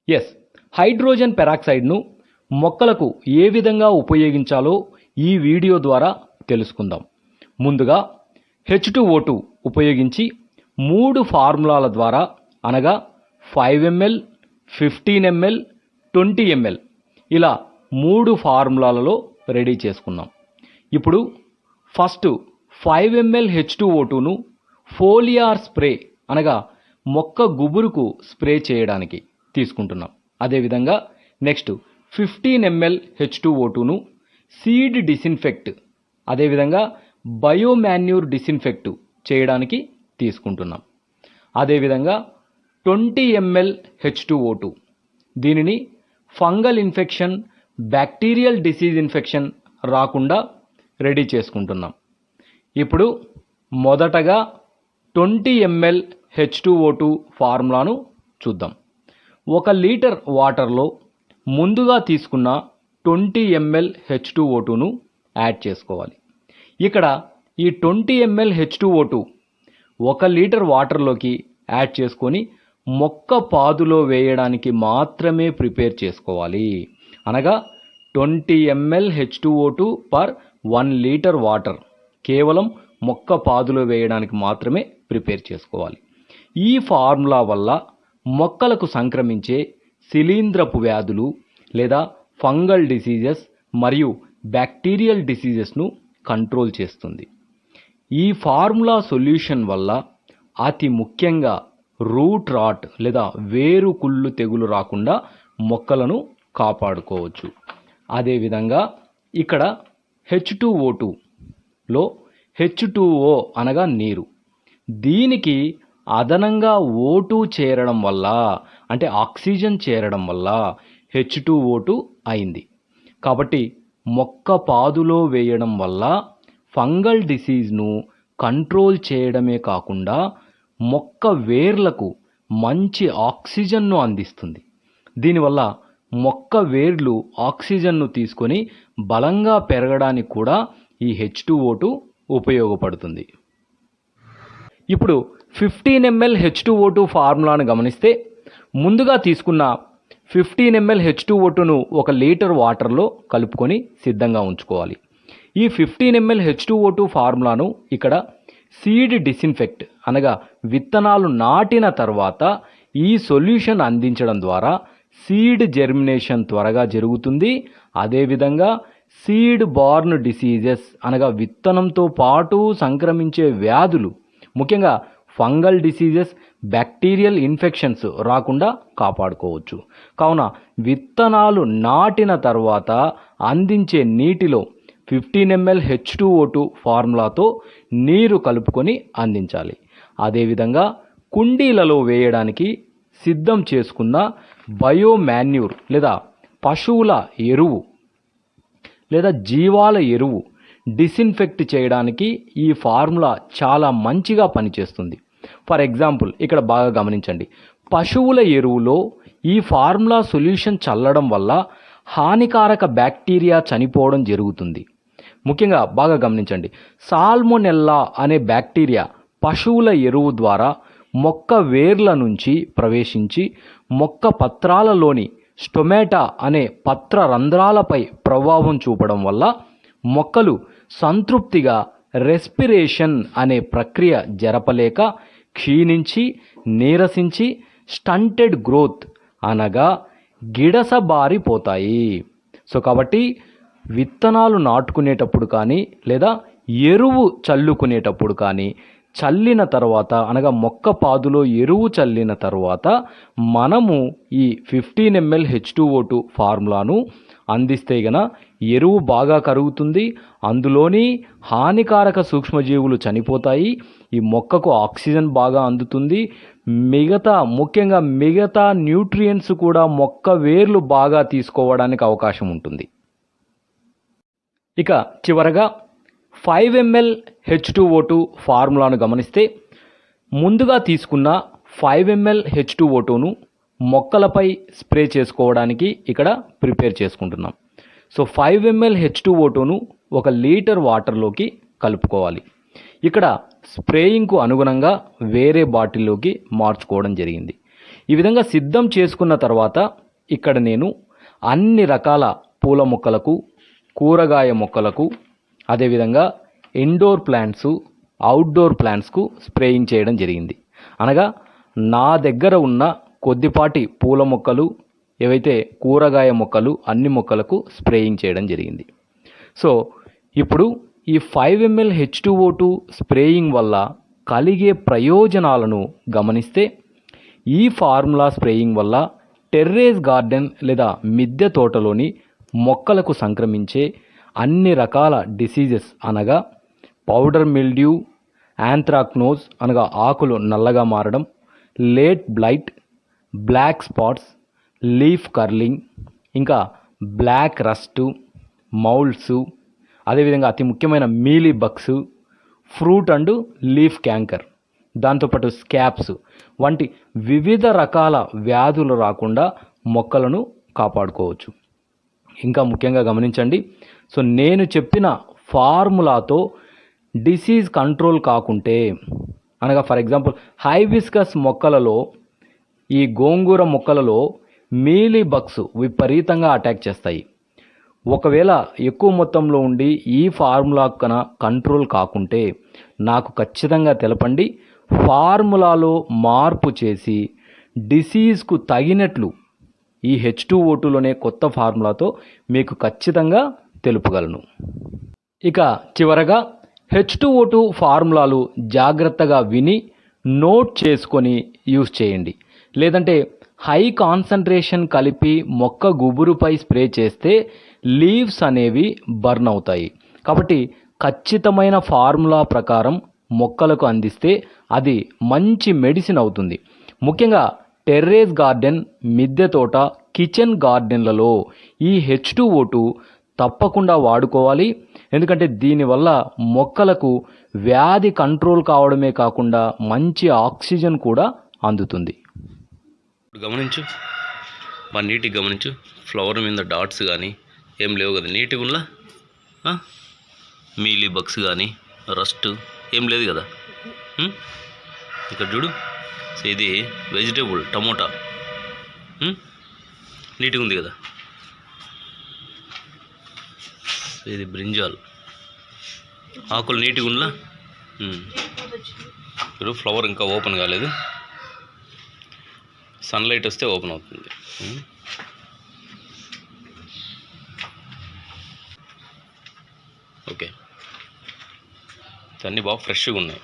Yes, hydrogen పెరాక్సైడ్ను మొక్కలకు ఏ విధంగా ఉపయోగించాలో ఈ వీడియో ద్వారా తెలుసుకుందాం. ముందుగా H2O2 ఉపయోగించి 3 ఫార్ములాల ద్వారా అనగా 5 ml, 15 ml, 20 ml ఇలా 3 ఫార్ములాలలో రెడీ చేసుకున్నాం. ఇప్పుడు ఫస్ట్ 5 ml H2O2ను ఫోలియార్ స్ప్రే అనగా మొక్క గుబురుకు స్ప్రే చేయడానికి తీసుకుంటున్నాం. అదేవిధంగా నెక్స్ట్ 15 ml H2O2ను సీడ్ డిసిన్ఫెక్ట్ అదేవిధంగా బయోమాన్యూర్ డిసిన్ఫెక్ట్ చేయడానికి తీసుకుంటున్నాం. అదేవిధంగా 20 ml H2O2 దీనిని fungal infection, bacterial disease infection రాకుండా రెడీ చేసుకుంటున్నాం. ఇప్పుడు మొదటగా 20 ml H2O2 ఫార్ములాను చూద్దాం. 1 లీటర్ వాటర్లో ముందుగా తీసుకున్న 20 ml H2O2ను యాడ్ చేసుకోవాలి. ఇక్కడ ఈ 20 ml H2O2 1 లీటర్ వాటర్లోకి యాడ్ చేసుకొని మొక్క పాదులో వేయడానికి మాత్రమే ప్రిపేర్ చేసుకోవాలి. అనగా 20 ml H2O2 per 1 litre water కేవలం మొక్క పాదులో వేయడానికి మాత్రమే ప్రిపేర్ చేసుకోవాలి. ఈ ఫార్ములా వల్ల మొక్కలకు సంక్రమించే శిలీంధ్రపు వ్యాధులు లేదా ఫంగల్ డిసీజెస్ మరియు బ్యాక్టీరియల్ డిసీజెస్ను కంట్రోల్ చేస్తుంది. ఈ ఫార్ములా సొల్యూషన్ వల్ల అతి ముఖ్యంగా రూట్ రాట్ లేదా వేరు కుళ్ళు తెగులు రాకుండా మొక్కలను కాపాడుకోవచ్చు. అదేవిధంగా ఇక్కడ H2O2లో H2O అనగా నీరు, దీనికి అదనంగా O2 చేరడం వల్ల అంటే ఆక్సిజన్ చేరడం వల్ల H2O2 అయింది. కాబట్టి మొక్క పాదులో వేయడం వల్ల ఫంగల్ డిసీజ్ను కంట్రోల్ చేయడమే కాకుండా మొక్క వేర్లకు మంచి ఆక్సిజన్ను అందిస్తుంది. దీనివల్ల మొక్క వేర్లు ఆక్సిజన్ను తీసుకొని బలంగా పెరగడానికి కూడా ఈ H2O2 ఉపయోగపడుతుంది. ఇప్పుడు 15 ml H2O2 ఫార్ములాను గమనిస్తే ముందుగా తీసుకున్న 15 ml H2O2ను 1 లీటర్ వాటర్లో కలుపుకొని సిద్ధంగా ఉంచుకోవాలి. ఈ 15 ml H2O2 ఫార్ములాను ఇక్కడ సీడ్ డిసిన్ఫెక్ట్ అనగా విత్తనాలు నాటిన తర్వాత ఈ సొల్యూషన్ అందించడం ద్వారా సీడ్ జెర్మినేషన్ త్వరగా జరుగుతుంది. అదేవిధంగా సీడ్ బార్న్ డిసీజెస్ అనగా విత్తనంతో పాటు సంక్రమించే వ్యాధులు, ముఖ్యంగా ఫంగల్ డిసీజెస్, బ్యాక్టీరియల్ ఇన్ఫెక్షన్స్ రాకుండా కాపాడుకోవచ్చు. కావున విత్తనాలు నాటిన తర్వాత అందించే నీటిలో 15 ml H2O2 ఫార్ములాతో నీరు కలుపుకొని అందించాలి. అదేవిధంగా కుండీలలో వేయడానికి సిద్ధం చేసుకున్న బయోమాన్యూర్ లేదా పశువుల ఎరువు లేదా జీవాల ఎరువు డిసిన్ఫెక్ట్ చేయడానికి ఈ ఫార్ములా చాలా మంచిగా పనిచేస్తుంది. ఫర్ ఎగ్జాంపుల్ ఇక్కడ బాగా గమనించండి, పశువుల ఎరువులో ఈ ఫార్ములా సొల్యూషన్ చల్లడం వల్ల హానికారక బ్యాక్టీరియా చనిపోవడం జరుగుతుంది. ముఖ్యంగా బాగా గమనించండి, సాల్మొనెల్లా అనే బ్యాక్టీరియా పశువుల ఎరువు ద్వారా మొక్క వేర్ల నుంచి ప్రవేశించి మొక్క పత్రాలలోని స్టొమాటా అనే పత్ర రంధ్రాలపై ప్రభావం చూపడం వల్ల మొక్కలు సంతృప్తిగా రెస్పిరేషన్ అనే ప్రక్రియ జరపలేక క్షీణించి నీరసించి స్టంటెడ్ గ్రోత్ అనగా గిడసబారిపోతాయి. సో కాబట్టి విత్తనాలు నాటుకునేటప్పుడు కానీ లేదా ఎరువు చల్లుకునేటప్పుడు కానీ చల్లిన తర్వాత అనగా మొక్క పాదులో ఎరువు చల్లిన తర్వాత మనము ఈ 15 ml H2O2 ఫార్ములాను అందిస్తే గన ఎరువు బాగా కరుగుతుంది, అందులోని హానికారక సూక్ష్మజీవులు చనిపోతాయి, ఈ మొక్కకు ఆక్సిజన్ బాగా అందుతుంది, ముఖ్యంగా మిగతా న్యూట్రియంట్స్ కూడా మొక్క వేర్లు బాగా తీసుకోవడానికి అవకాశం ఉంటుంది. ఇక చివరగా 5 ml H2O2 ఫార్ములాను గమనిస్తే ముందుగా తీసుకున్న 5 ml H2O2ను మొక్కలపై స్ప్రే చేసుకోవడానికి ఇక్కడ ప్రిపేర్ చేసుకుంటున్నాం. సో 5 ml H2O2ను 1 లీటర్ వాటర్లోకి కలుపుకోవాలి. ఇక్కడ స్ప్రేయింగ్కు అనుగుణంగా వేరే బాటిల్లోకి మార్చుకోవడం జరిగింది. ఈ విధంగా సిద్ధం చేసుకున్న తర్వాత ఇక్కడ నేను అన్ని రకాల పూల మొక్కలకు, కూరగాయ మొక్కలకు, అదేవిధంగా ఇండోర్ ప్లాంట్స్, అవుట్డోర్ ప్లాంట్స్కు స్ప్రేయింగ్ చేయడం జరిగింది. అనగా నా దగ్గర ఉన్న కొద్దిపాటి పూల మొక్కలు, ఏవైతే కూరగాయ మొక్కలు, అన్ని మొక్కలకు స్ప్రేయింగ్ చేయడం జరిగింది. సో ఇప్పుడు ఈ 5 ml H2O2 స్ప్రేయింగ్ వల్ల కలిగే ప్రయోజనాలను గమనిస్తే, ఈ ఫార్ములా స్ప్రేయింగ్ వల్ల టెర్రేస్ గార్డెన్ లేదా మిద్దె తోటలోని మొక్కలకు సంక్రమించే అన్ని రకాల డిసీజెస్ అనగా పౌడర్ మిల్డ్యూ, యాంథ్రాక్నోజ్ అనగా ఆకులు నల్లగా మారడం, late blight, black spots, leaf curling, ఇంకా బ్లాక్ రస్ట్, మౌల్డ్స్, అదేవిధంగా అతి ముఖ్యమైన mealy bugs, fruit and leaf canker, దాంతోపాటు స్కాబ్స్ వంటి వివిధ రకాల వ్యాధులు రాకుండా మొక్కలను కాపాడుకోవచ్చు. ఇంకా ముఖ్యంగా గమనించండి, సో నేను చెప్పిన ఫార్ములాతో డిసీజ్ కంట్రోల్ కాకుంటే, అనగా ఫర్ ఎగ్జాంపుల్ హైబిస్కస్ మొక్కలలో, ఈ గోంగూర మొక్కలలో మీలీ బగ్స్ విపరీతంగా అటాక్ చేస్తాయి. ఒకవేళ ఎక్కువ మొత్తంలో ఉండి ఈ ఫార్ములా కన కంట్రోల్ కాకుంటే నాకు ఖచ్చితంగా తెలపండి. ఫార్ములాలో మార్పు చేసి డిసీజ్కు తగినట్లు ఈ H2O2లోనే కొత్త ఫార్ములాతో మీకు ఖచ్చితంగా తెలుపగలను. ఇక చివరగా H2O2 ఫార్ములాలు జాగ్రత్తగా విని నోట్ చేసుకొని యూజ్ చేయండి. లేదంటే హై కాన్సన్ట్రేషన్ కలిపి మొక్క గుబురుపై స్ప్రే చేస్తే లీవ్స్ అనేవి బర్న్ అవుతాయి. కాబట్టి ఖచ్చితమైన ఫార్ములా ప్రకారం మొక్కలకు అందిస్తే అది మంచి మెడిసిన్ అవుతుంది. ముఖ్యంగా టెర్రేస్ గార్డెన్, మిద్దె తోట, కిచెన్ గార్డెన్లలో ఈ H2O2 తప్పకుండా వాడుకోవాలి. ఎందుకంటే దీనివల్ల మొక్కలకు వ్యాధి కంట్రోల్ కావడమే కాకుండా మంచి ఆక్సిజన్ కూడా అందుతుంది. గమనించు, మా నీటికి గమనించు. ఫ్లవర్ మీద డాట్స్ కానీ ఏం లేవు కదా, నీట్గా ఉన్నా. మీలీ బగ్స్ కానీ రస్ట్ ఏం లేదు కదా. ఇక్కడ చూడు, ఇది వెజిటేబుల్ టమోటా, నీట్గా ఉంది కదా. ఇది బ్రింజాల్, ఆకులు నీట్గా ఉన్నా. ఇప్పుడు ఫ్లవర్ ఇంకా ఓపెన్ కాలేదు, సన్లైట్ వస్తే ఓపెన్ అవుతుంది. ఓకే, అన్నీ బాగా ఫ్రెష్గా ఉన్నాయి.